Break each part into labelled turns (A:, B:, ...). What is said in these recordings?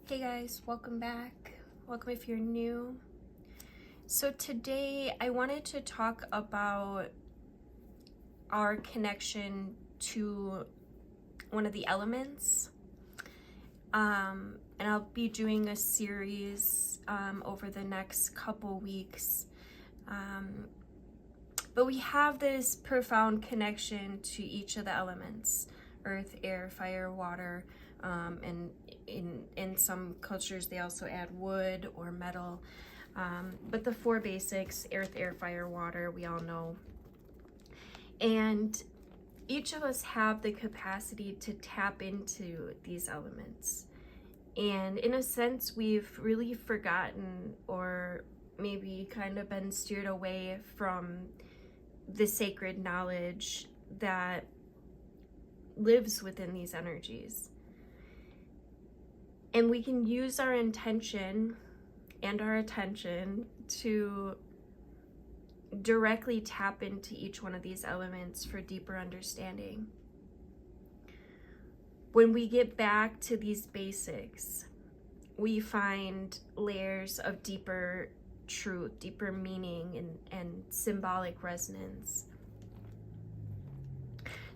A: Hey guys, welcome back. Welcome if you're new. So today I wanted to talk about our connection to one of the elements. And I'll be doing a series over the next couple weeks. But we have this profound connection to each of the elements: earth, air, fire, water, and in some cultures they also add wood or metal. But the four basics: earth, air, fire, water, we all know. And each of us have the capacity to tap into these elements. And in a sense, we've really forgotten, or maybe kind of been steered away from the sacred knowledge that lives within these energies. And we can use our intention and our attention to directly tap into each one of these elements for deeper understanding. When we get back to these basics, we find layers of deeper truth, deeper meaning, and symbolic resonance.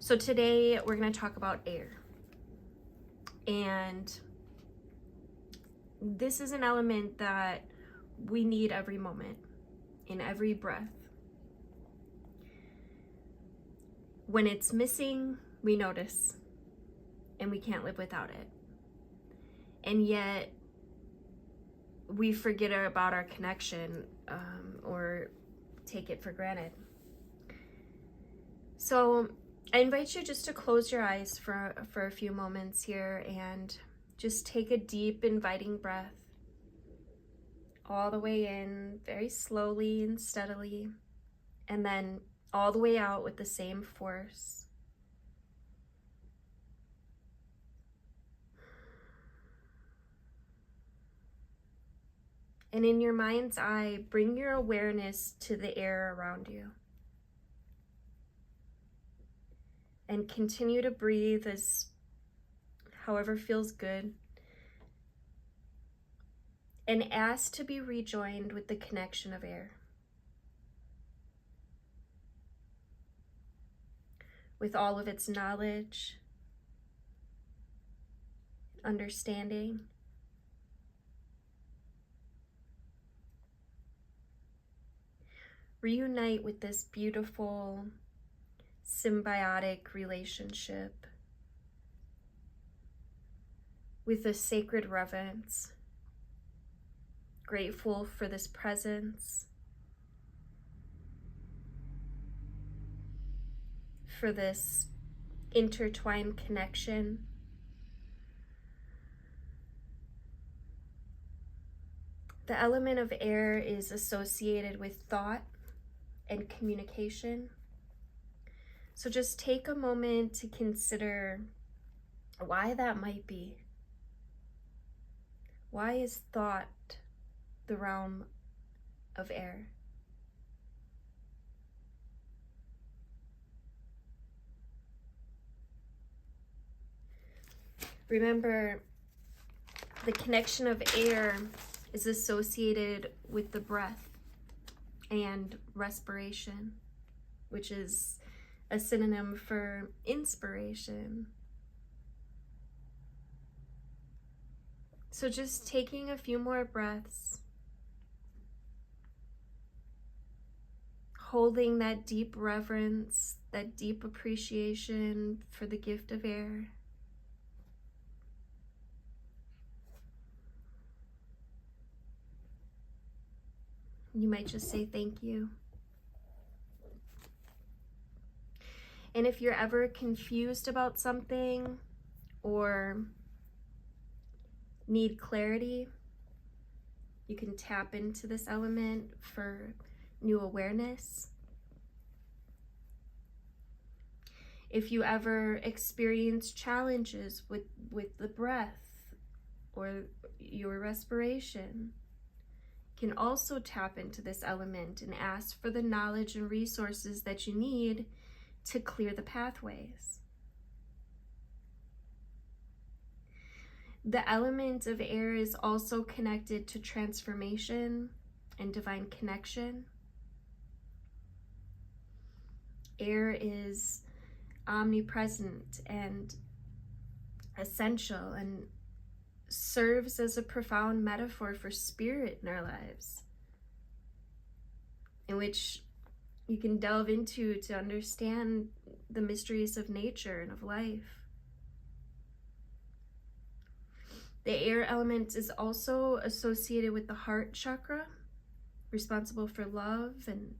A: So today we're going to talk about air. And this is an element that we need every moment, in every breath. When it's missing, we notice, and we can't live without it. And yet, we forget about our connection or take it for granted. So I invite you just to close your eyes for a few moments here and just take a deep, inviting breath all the way in, very slowly and steadily, and then all the way out with the same force. And in your mind's eye, bring your awareness to the air around you. And continue to breathe as however feels good. And ask to be rejoined with the connection of air, with all of its knowledge, understanding. Reunite with this beautiful, symbiotic relationship with a sacred reverence, grateful for this presence, for this intertwined connection. The element of air is associated with thought and communication. So just take a moment to consider why that might be. Why is thought the realm of air? Remember, the connection of air is associated with the breath and respiration, which is a synonym for inspiration. So just taking a few more breaths, holding that deep reverence, that deep appreciation for the gift of air. You might just say thank you. And if you're ever confused about something or need clarity, you can tap into this element for new awareness. If you ever experience challenges with the breath or your respiration, can also tap into this element and ask for the knowledge and resources that you need to clear the pathways. The element of air is also connected to transformation and divine connection. Air is omnipresent and essential and serves as a profound metaphor for spirit in our lives, in which you can delve into to understand the mysteries of nature and of life. The air element is also associated with the heart chakra, responsible for love and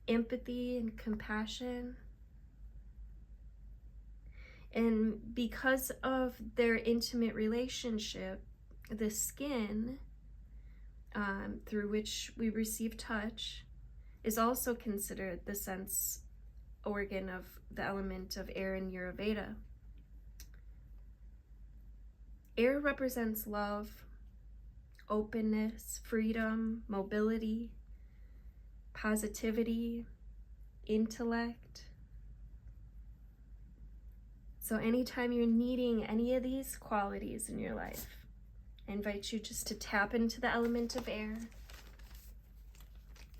A: empathy and compassion. And because of their intimate relationship, the skin, through which we receive touch, is also considered the sense organ of the element of air in Ayurveda. Air represents love, openness, freedom, mobility, positivity, intellect. So anytime you're needing any of these qualities in your life, I invite you just to tap into the element of air.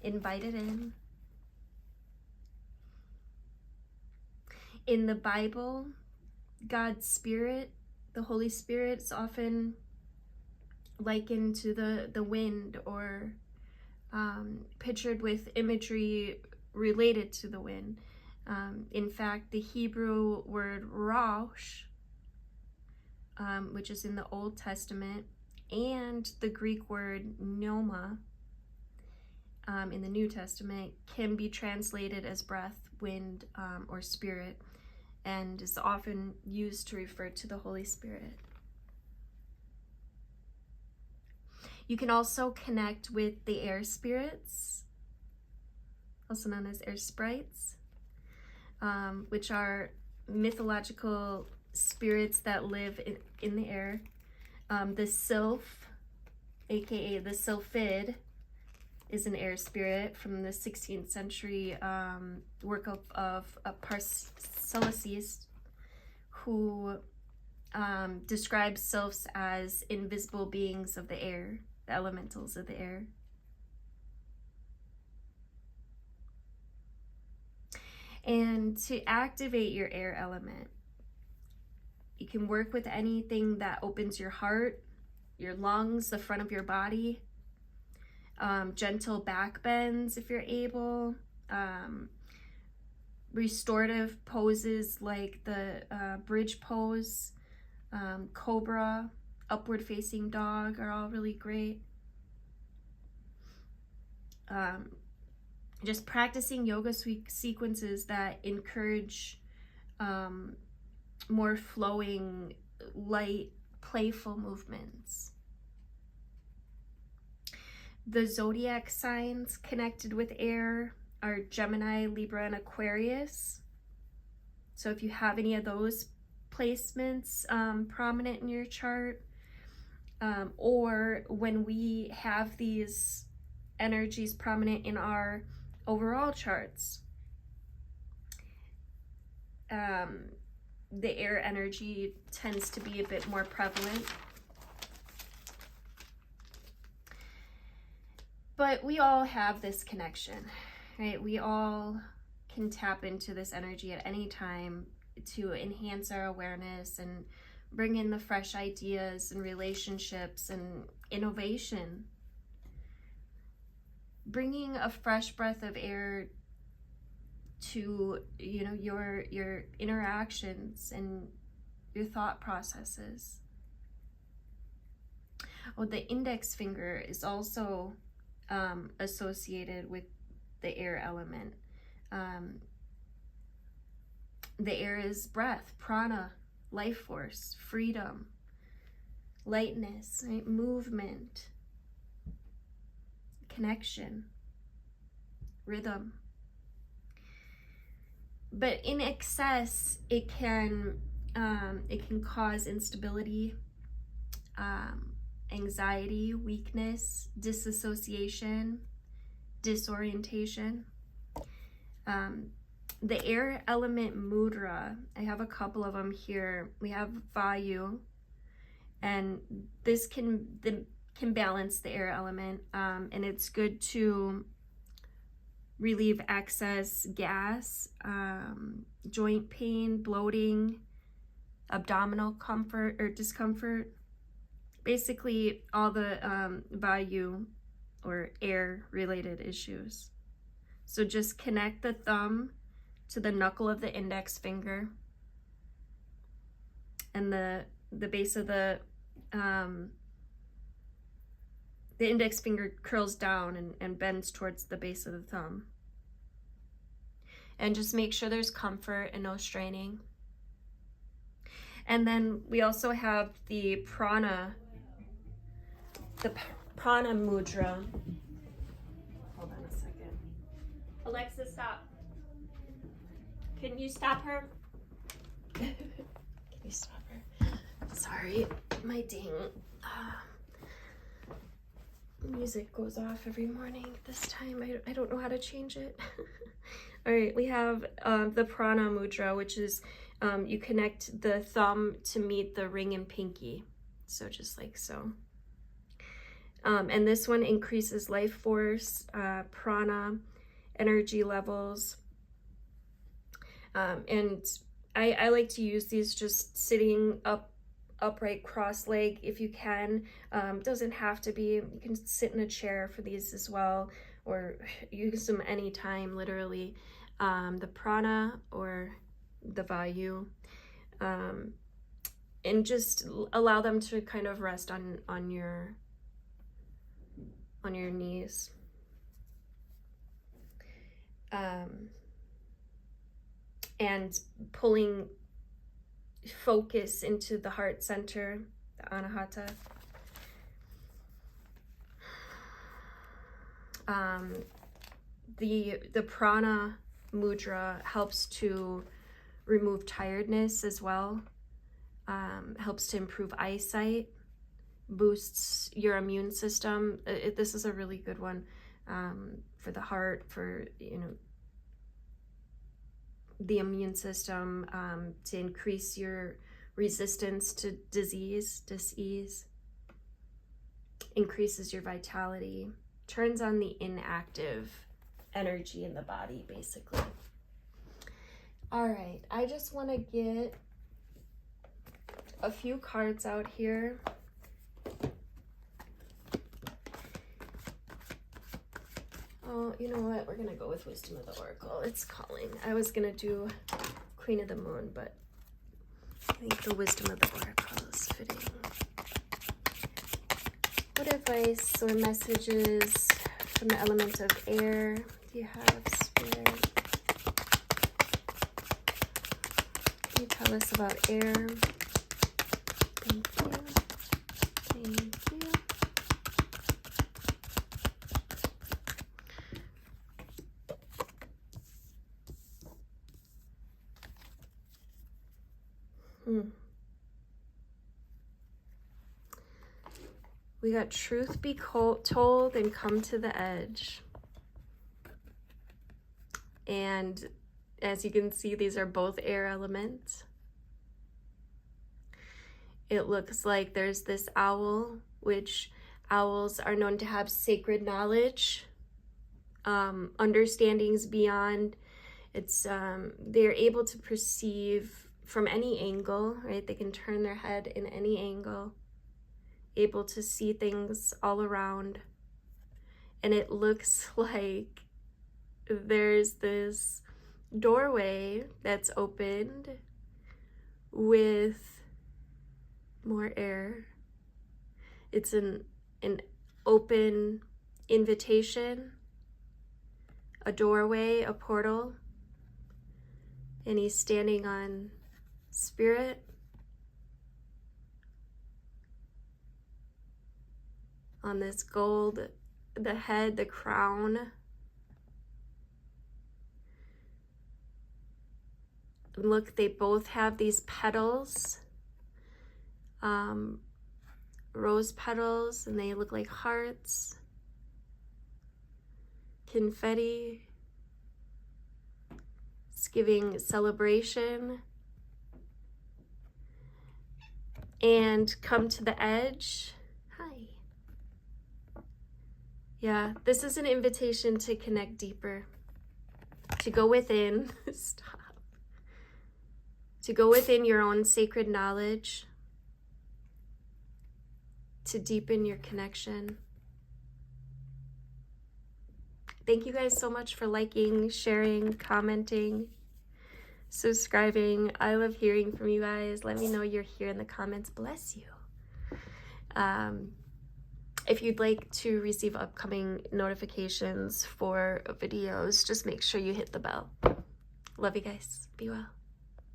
A: Invite it in. In the Bible, God's Spirit, the Holy Spirit, is often likened to the wind, or pictured with imagery related to the wind. In fact, the Hebrew word rosh, which is in the Old Testament, and the Greek word pneuma in the New Testament can be translated as breath, wind, or spirit, and is often used to refer to the Holy Spirit. You can also connect with the air spirits, also known as air sprites, which are mythological spirits that live in the air. The sylph, aka the sylphid, is an air spirit from the 16th century work of Paracelsus, who describes sylphs as invisible beings of the air, the elementals of the air. And to activate your air element, you can work with anything that opens your heart, your lungs, the front of your body, gentle back bends if you're able, restorative poses like the bridge pose, cobra, upward facing dog are all really great. Just practicing yoga sequences that encourage more flowing, light, playful movements. The zodiac signs connected with air are Gemini, Libra, and Aquarius. So if you have any of those placements prominent in your chart, or when we have these energies prominent in our overall charts, the air energy tends to be a bit more prevalent. But we all have this connection, right? We all can tap into this energy at any time to enhance our awareness and bring in the fresh ideas and relationships and innovation. Bringing a fresh breath of air to, your interactions and your thought processes. Oh, the index finger is also associated with the air element. The air is breath, prana, life force, freedom, lightness, right? Movement, connection, rhythm. But in excess, it can cause instability, anxiety, weakness, disassociation, disorientation. The air element mudra, I have a couple of them here. We have Vayu, And this can balance the air element, and it's good to relieve excess gas, joint pain, bloating, abdominal comfort or discomfort, basically all the Vayu or air related issues. So just connect the thumb to the knuckle of the index finger, and the base of the index finger curls down and bends towards the base of the thumb. And just make sure there's comfort and no straining. And then we also have the prana mudra. Hold on a second. Alexa, stop. Can you stop her? Can you stop her? Sorry, my dang music goes off every morning. This time I don't know how to change it. All right, we have the prana mudra, which is you connect the thumb to meet the ring and pinky, so just like so. And this one increases life force, prana, energy levels. And I like to use these just sitting upright, cross-leg if you can. Doesn't have to be. You can sit in a chair for these as well, or use them anytime, literally. The prana or the Vayu, and just allow them to kind of rest on your knees. And pulling focus into the heart center, the anahata. The prana mudra helps to remove tiredness as well, helps to improve eyesight, boosts your immune system. This is a really good one for the heart, for the immune system, to increase your resistance to disease, increases your vitality, turns on the inactive energy in the body, basically. All right, I just want to get a few cards out here. Oh, you know what? We're going to go with Wisdom of the Oracle. It's calling. I was going to do Queen of the Moon, but I think the Wisdom of the Oracle is fitting. What advice or messages from the element of air do you have, Spirit? Can you tell us about air? Thank you. Thank you. We got truth be told and come to the edge. And as you can see, these are both air elements. It looks like there's this owl, which owls are known to have sacred knowledge, understandings beyond. It's they're able to perceive from any angle, right? They can turn their head in any angle, able to see things all around. And it looks like there's this doorway that's opened with more air. It's an open invitation, a doorway, a portal, and he's standing on Spirit, on this gold, the head, the crown. Look, they both have these petals, rose petals, and they look like hearts, confetti. It's giving celebration. and come to the edge. Hi. Yeah, this is an invitation to connect deeper, to go within. Stop. To go within your own sacred knowledge, to deepen your connection. Thank you guys so much for liking, sharing, commenting, subscribing. I love hearing from you guys. Let me know you're here in the comments. Bless you. If you'd like to receive upcoming notifications for videos, just make sure you hit the bell. Love you guys. Be well.